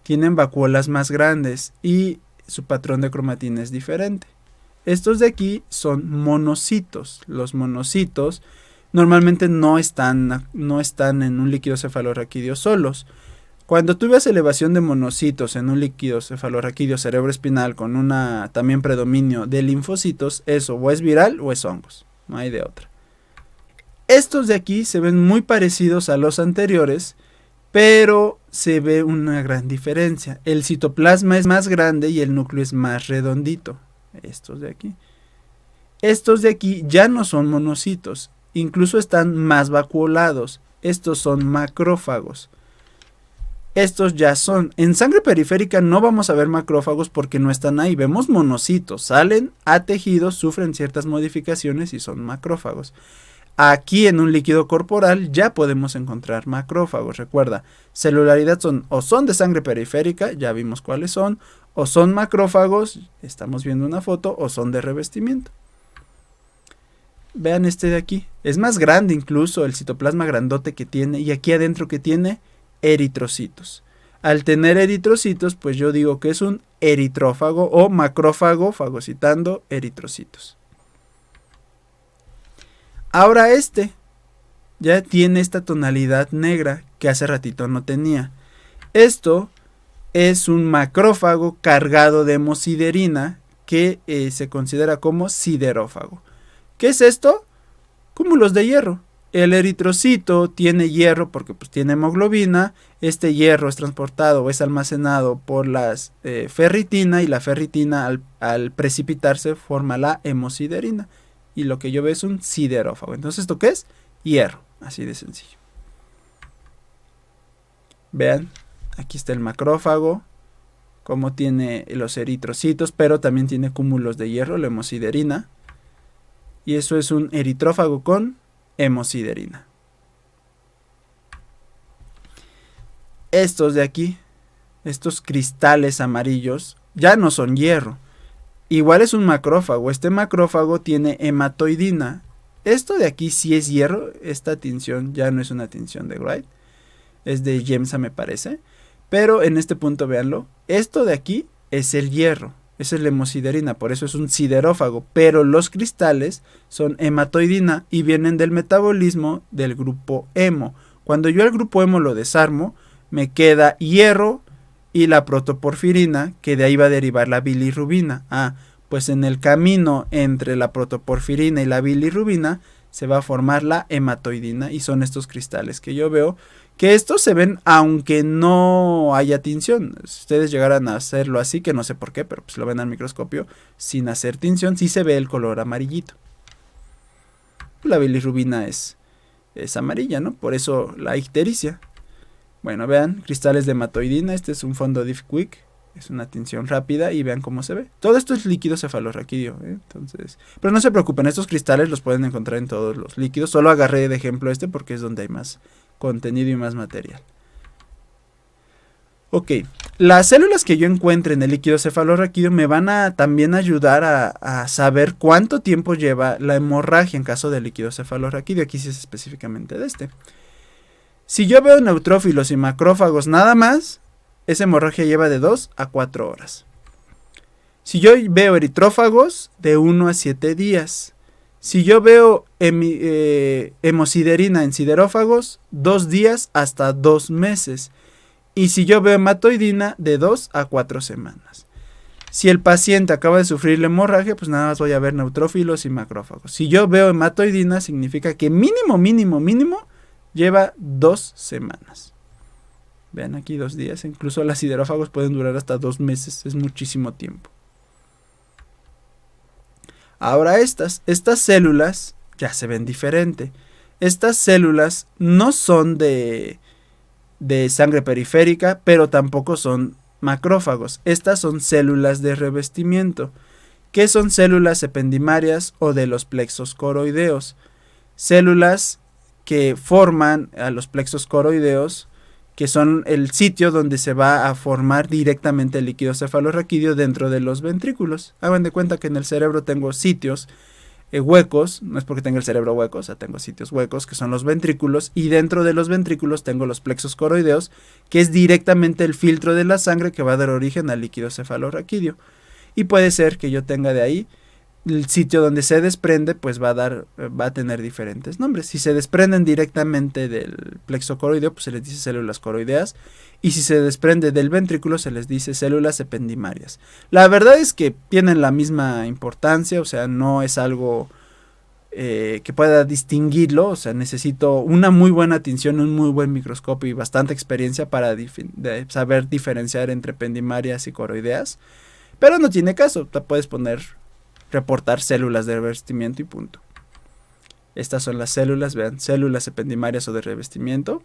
Tienen vacuolas más grandes y su patrón de cromatina es diferente. Estos de aquí son monocitos. Los monocitos normalmente no están en un líquido cefalorraquídeo solos. Cuando tú veas elevación de monocitos en un líquido cefalorraquídeo cerebroespinal con también predominio de linfocitos, eso o es viral o es hongos, no hay de otra. Estos de aquí se ven muy parecidos a los anteriores, pero se ve una gran diferencia. El citoplasma es más grande y el núcleo es más redondito. Estos de aquí. Estos de aquí ya no son monocitos, incluso están más vacuolados. Estos son macrófagos. Estos ya son. En sangre periférica no vamos a ver macrófagos porque no están ahí. Vemos monocitos, salen a tejidos, sufren ciertas modificaciones y son macrófagos. Aquí en un líquido corporal ya podemos encontrar macrófagos. Recuerda, celularidad son de sangre periférica, ya vimos cuáles son, o son macrófagos, estamos viendo una foto, o son de revestimiento. Vean este de aquí, es más grande incluso el citoplasma grandote que tiene, y aquí adentro que tiene eritrocitos. Al tener eritrocitos, pues yo digo que es un eritrófago o macrófago fagocitando eritrocitos. Ahora este ya tiene esta tonalidad negra que hace ratito no tenía. Esto es un macrófago cargado de hemosiderina que se considera como siderófago. ¿Qué es esto? Cúmulos de hierro. El eritrocito tiene hierro porque pues, tiene hemoglobina. Este hierro es transportado o es almacenado por la ferritina y la ferritina al precipitarse forma la hemosiderina. Y lo que yo veo es un siderófago. Entonces, ¿esto qué es? Hierro. Así de sencillo. Vean, aquí está el macrófago, como tiene los eritrocitos, pero también tiene cúmulos de hierro, la hemosiderina. Y eso es un eritrófago con hemosiderina. Estos de aquí, estos cristales amarillos, ya no son hierro. Igual es un macrófago. Este macrófago tiene hematoidina. Esto de aquí sí es hierro. Esta tinción ya no es una tinción de Wright. Es de Gemsa me parece. Pero en este punto véanlo. Esto de aquí es el hierro. Esa es la hemosiderina. Por eso es un siderófago. Pero los cristales son hematoidina y vienen del metabolismo del grupo hemo. Cuando yo el grupo hemo lo desarmo, me queda hierro y la protoporfirina, que de ahí va a derivar la bilirrubina. Pues en el camino entre la protoporfirina y la bilirrubina se va a formar la hematoidina y son estos cristales que yo veo, que estos se ven aunque no haya tinción. Si ustedes llegaran a hacerlo así, que no sé por qué, pero pues lo ven al microscopio, sin hacer tinción, sí se ve el color amarillito. La bilirrubina es amarilla, ¿no? Por eso la ictericia. Bueno, vean, cristales de hematoidina, este es un fondo Diff-Quick, es una tinción rápida y vean cómo se ve. Todo esto es líquido cefalorraquídeo, entonces, pero no se preocupen, estos cristales los pueden encontrar en todos los líquidos, solo agarré de ejemplo este porque es donde hay más contenido y más material. Ok, las células que yo encuentre en el líquido cefalorraquídeo me van a también ayudar a saber cuánto tiempo lleva la hemorragia en caso del líquido cefalorraquídeo, aquí sí es específicamente de este. Si yo veo neutrófilos y macrófagos nada más, esa hemorragia lleva de 2 a 4 horas. Si yo veo eritrófagos, de 1 a 7 días. Si yo veo hemosiderina en siderófagos, 2 días hasta 2 meses. Y si yo veo hematoidina, de 2 a 4 semanas. Si el paciente acaba de sufrir la hemorragia, pues nada más voy a ver neutrófilos y macrófagos. Si yo veo hematoidina, significa que mínimo lleva 2 semanas. Vean aquí 2 días. Incluso las siderófagos pueden durar hasta 2 meses. Es muchísimo tiempo. Ahora estas células ya se ven diferente. Estas células no son de sangre periférica, pero tampoco son macrófagos. Estas son células de revestimiento, que son células ependimarias o de los plexos coroideos. Células que forman a los plexos coroideos que son el sitio donde se va a formar directamente el líquido cefalorraquídeo dentro de los ventrículos. Hagan de cuenta que en el cerebro tengo sitios huecos, no es porque tenga el cerebro hueco, o sea, tengo sitios huecos que son los ventrículos, y dentro de los ventrículos tengo los plexos coroideos, que es directamente el filtro de la sangre que va a dar origen al líquido cefalorraquídeo. Y puede ser que yo tenga de ahí el sitio donde se desprende, pues va a tener diferentes nombres. Si se desprenden directamente del plexo coroideo, pues se les dice células coroideas, y si se desprende del ventrículo se les dice células ependimarias. La verdad es que tienen la misma importancia, o sea, no es algo que pueda distinguirlo, o sea, necesito una muy buena atención, un muy buen microscopio y bastante experiencia para saber diferenciar entre ependimarias y coroideas, pero no tiene caso, te puedes reportar células de revestimiento y punto. Estas son las células, vean, células ependimarias o de revestimiento.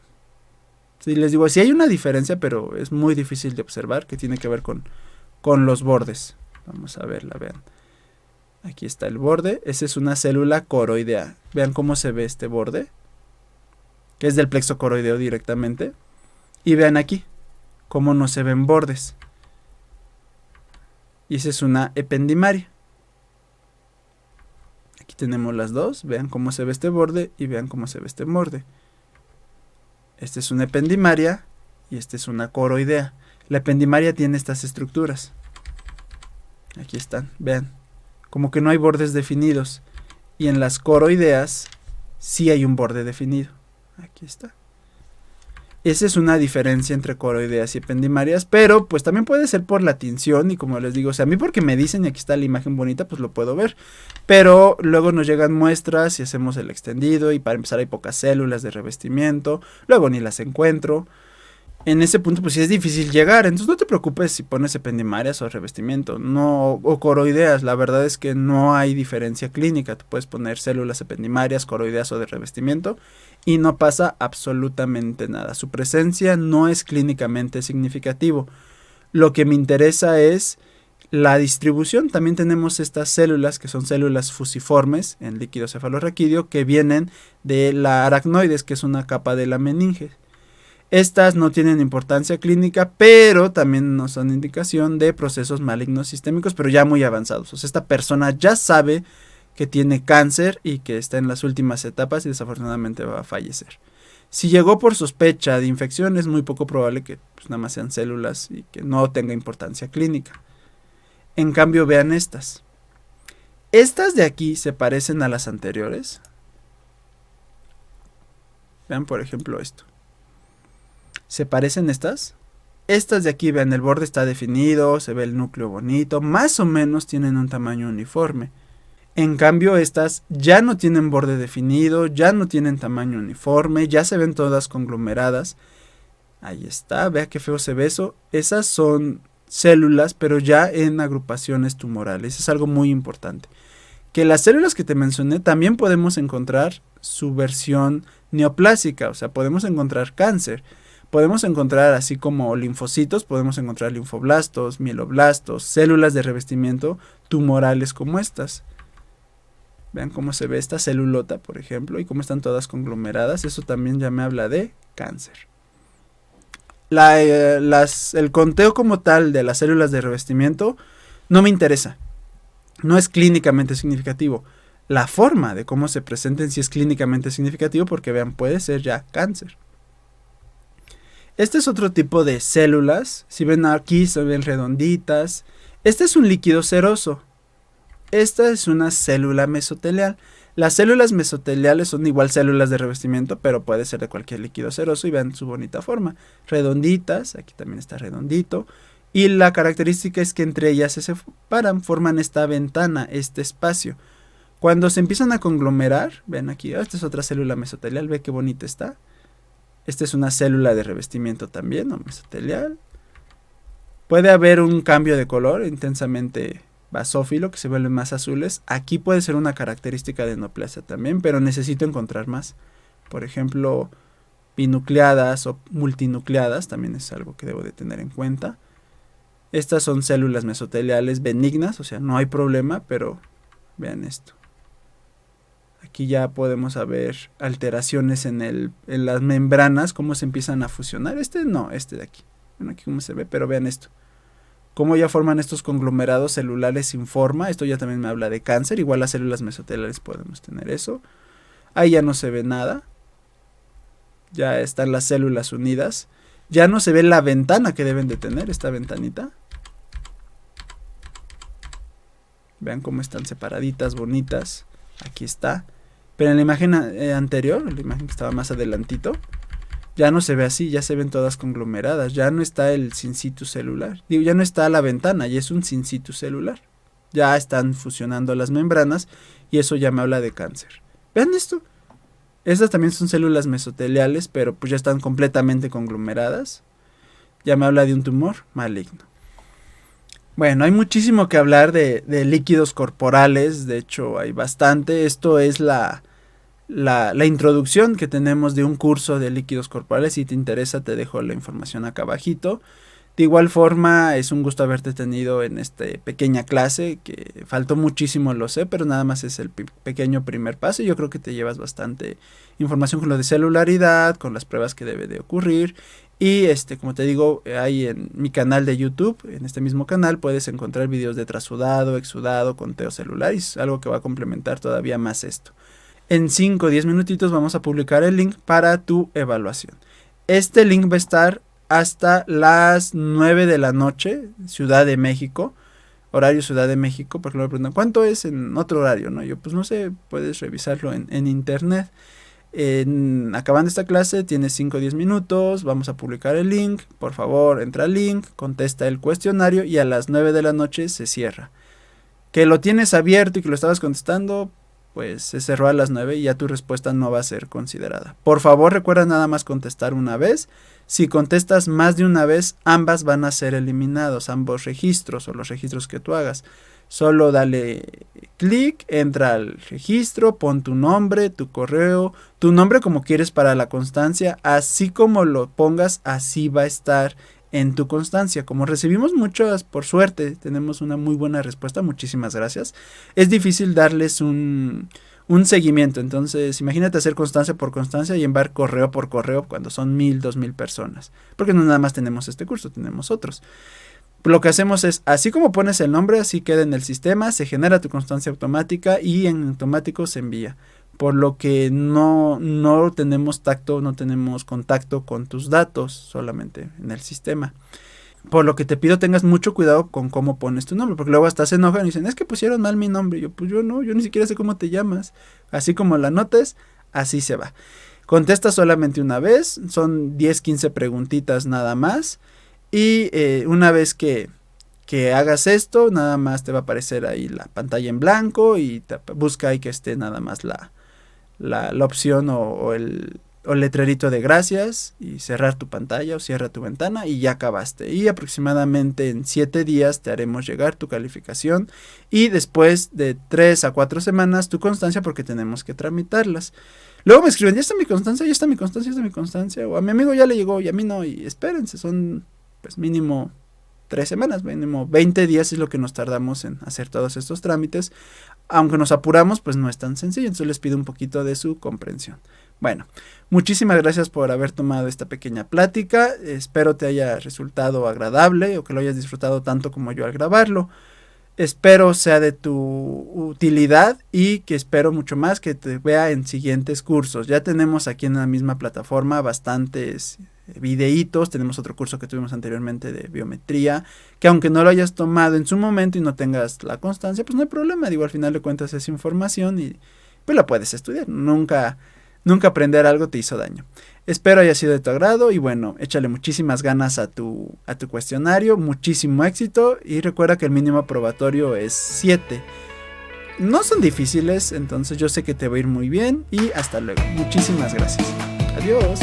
Sí, les digo, sí hay una diferencia, pero es muy difícil de observar, que tiene que ver con los bordes. Vamos a verla, vean. Aquí está el borde, esa es una célula coroidea. Vean cómo se ve este borde, que es del plexo coroideo directamente. Y vean aquí, cómo no se ven bordes. Y esa es una ependimaria. Aquí tenemos las dos, vean cómo se ve este borde y vean cómo se ve este borde. Esta es una ependimaria y esta es una coroidea. La ependimaria tiene estas estructuras. Aquí están, vean. Como que no hay bordes definidos. Y en las coroideas sí hay un borde definido. Aquí está. Esa es una diferencia entre coroideas y ependimarias, pero pues también puede ser por la tinción y como les digo, o sea, a mí porque me dicen y aquí está la imagen bonita, pues lo puedo ver. Pero luego nos llegan muestras y hacemos el extendido y para empezar hay pocas células de revestimiento, luego ni las encuentro. En ese punto pues sí es difícil llegar, entonces no te preocupes si pones ependimarias o revestimiento, no, o coroideas, la verdad es que no hay diferencia clínica, tú puedes poner células ependimarias, coroideas o de revestimiento y no pasa absolutamente nada, su presencia no es clínicamente significativo. Lo que me interesa es la distribución, también tenemos estas células que son células fusiformes en líquido cefalorraquídeo que vienen de la aracnoides, que es una capa de la meninge. Estas no tienen importancia clínica, pero también nos dan indicación de procesos malignos sistémicos, pero ya muy avanzados. O sea, esta persona ya sabe que tiene cáncer y que está en las últimas etapas y desafortunadamente va a fallecer. Si llegó por sospecha de infección, es muy poco probable que pues, nada más sean células y que no tenga importancia clínica. En cambio, vean estas. Estas de aquí se parecen a las anteriores. Vean, por ejemplo, esto. ¿Se parecen estas? Estas de aquí, vean, el borde está definido, se ve el núcleo bonito, más o menos tienen un tamaño uniforme. En cambio, estas ya no tienen borde definido, ya no tienen tamaño uniforme, ya se ven todas conglomeradas. Ahí está, vea qué feo se ve eso. Esas son células, pero ya en agrupaciones tumorales. Es algo muy importante. Que las células que te mencioné también podemos encontrar su versión neoplásica, o sea, podemos encontrar cáncer. Podemos encontrar, así como linfocitos, podemos encontrar linfoblastos, mieloblastos, células de revestimiento tumorales como estas. Vean cómo se ve esta celulota, por ejemplo, y cómo están todas conglomeradas. Eso también ya me habla de cáncer. El conteo como tal de las células de revestimiento no me interesa. No es clínicamente significativo. La forma de cómo se presenten sí es clínicamente significativo porque vean, puede ser ya cáncer. Este es otro tipo de células. Si ven aquí, se ven redonditas. Este es un líquido seroso. Esta es una célula mesotelial. Las células mesoteliales son igual células de revestimiento, pero puede ser de cualquier líquido seroso y vean su bonita forma. Redonditas, aquí también está redondito. Y la característica es que entre ellas se separan, forman esta ventana, este espacio. Cuando se empiezan a conglomerar, ven aquí, esta es otra célula mesotelial, ve qué bonita está. Esta es una célula de revestimiento también, o mesotelial. Puede haber un cambio de color intensamente basófilo, que se vuelven más azules. Aquí puede ser una característica de neoplasia también, pero necesito encontrar más. Por ejemplo, binucleadas o multinucleadas, también es algo que debo de tener en cuenta. Estas son células mesoteliales benignas, o sea, no hay problema, pero vean esto. Aquí ya podemos ver alteraciones en las membranas, cómo se empiezan a fusionar. Este de aquí. Bueno, aquí cómo se ve, pero vean esto. Cómo ya forman estos conglomerados celulares sin forma. Esto ya también me habla de cáncer. Igual las células mesoteliales podemos tener eso. Ahí ya no se ve nada. Ya están las células unidas. Ya no se ve la ventana que deben de tener, esta ventanita. Vean cómo están separaditas, bonitas. Aquí está. Pero en la imagen anterior, la imagen que estaba más adelantito, ya no se ve así, ya se ven todas conglomeradas. Ya no está el sincitu celular. Digo, ya no está la ventana, ya es un sincitu celular. Ya están fusionando las membranas y eso ya me habla de cáncer. Vean esto. Estas también son células mesoteliales, pero pues ya están completamente conglomeradas. Ya me habla de un tumor maligno. Bueno, hay muchísimo que hablar de líquidos corporales, de hecho hay bastante. Esto es la introducción que tenemos de un curso de líquidos corporales. Si te interesa, te dejo la información acá abajito. De igual forma, es un gusto haberte tenido en esta pequeña clase, que faltó muchísimo, lo sé, pero nada más es el pequeño primer paso. Yo creo que te llevas bastante información con lo de celularidad, con las pruebas que debe de ocurrir. Y como te digo, ahí en mi canal de YouTube, en este mismo canal, puedes encontrar videos de trasudado, exudado, conteo celular, y es algo que va a complementar todavía más esto. En 5 o 10 minutitos vamos a publicar el link para tu evaluación. Este link va a estar hasta las 9 de la noche, Ciudad de México, horario Ciudad de México, porque me preguntan, ¿cuánto es en otro horario? ¿No? Yo pues no sé, puedes revisarlo en internet. Acabando esta clase, tienes 5 o 10 minutos, vamos a publicar el link, por favor entra al link, contesta el cuestionario y a las 9 de la noche se cierra. Que lo tienes abierto y que lo estabas contestando, pues se cerró a las 9 y ya tu respuesta no va a ser considerada. Por favor recuerda nada más contestar una vez. Si contestas más de una vez, ambas van a ser eliminados, ambos registros o los registros que tú hagas. Solo dale clic, entra al registro, pon tu nombre, tu correo, tu nombre como quieres para la constancia, así como lo pongas, así va a estar en tu constancia. Como recibimos muchas, por suerte, tenemos una muy buena respuesta, muchísimas gracias. Es difícil darles un seguimiento, entonces imagínate hacer constancia por constancia y enviar correo por correo cuando son 1000, 2000 personas, porque no nada más tenemos este curso, tenemos otros. Lo que hacemos es, así como pones el nombre, así queda en el sistema, se genera tu constancia automática y en automático se envía. Por lo que no tenemos tacto, no tenemos contacto con tus datos, solamente en el sistema. Por lo que te pido tengas mucho cuidado con cómo pones tu nombre, porque luego hasta se enojan y dicen, es que pusieron mal mi nombre. Yo ni siquiera sé cómo te llamas. Así como la notes, así se va. Contesta solamente una vez, son 10, 15 preguntitas nada más. Y una vez que hagas esto, nada más te va a aparecer ahí la pantalla en blanco y busca ahí que esté nada más la opción o el letrerito de gracias y cerrar tu pantalla o cierra tu ventana y ya acabaste. Y aproximadamente en 7 días te haremos llegar tu calificación y después de 3 a 4 semanas tu constancia, porque tenemos que tramitarlas. Luego me escriben, ya está mi constancia, ya está mi constancia, ya está mi constancia, o a mi amigo ya le llegó y a mí no, y espérense, son pues mínimo 3 semanas, mínimo 20 días es lo que nos tardamos en hacer todos estos trámites. Aunque nos apuramos, pues no es tan sencillo, entonces les pido un poquito de su comprensión. Bueno, muchísimas gracias por haber tomado esta pequeña plática, espero te haya resultado agradable o que lo hayas disfrutado tanto como yo al grabarlo. Espero sea de tu utilidad y que espero mucho más que te vea en siguientes cursos. Ya tenemos aquí en la misma plataforma bastantes videitos, tenemos otro curso que tuvimos anteriormente de biometría, que aunque no lo hayas tomado en su momento y no tengas la constancia, pues no hay problema, digo, al final de cuentas es información y pues la puedes estudiar, nunca aprender algo te hizo daño. Espero haya sido de tu agrado y bueno, échale muchísimas ganas a tu cuestionario, muchísimo éxito y recuerda que el mínimo probatorio es 7. No son difíciles, entonces yo sé que te va a ir muy bien y hasta luego. Muchísimas gracias. Adiós.